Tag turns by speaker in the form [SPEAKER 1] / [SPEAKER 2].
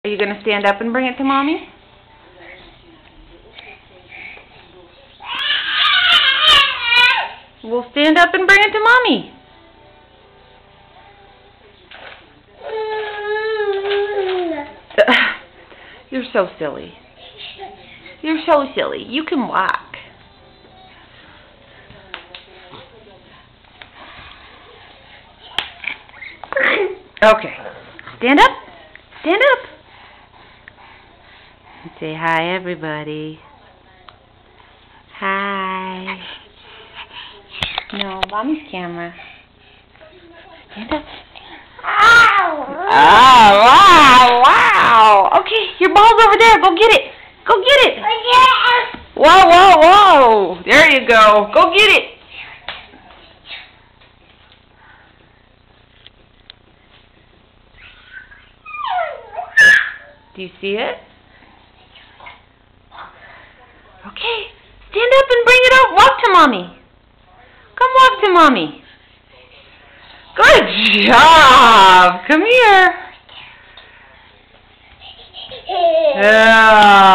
[SPEAKER 1] Are you going to stand up and bring it to Mommy? Well, stand up and bring it to Mommy. You're so silly. You're so silly. You can walk. Okay. Stand up. Stand up. Say hi, everybody. Hi. No, Mommy's camera. Stand up. Oh, wow, wow. Okay, your ball's over there. Go get it. Go get it. Whoa, whoa, whoa. There you go. Go get it. Do you see it? Okay. Stand up and bring it out. Walk to Mommy. Come walk to Mommy. Good job. Come here. Yeah.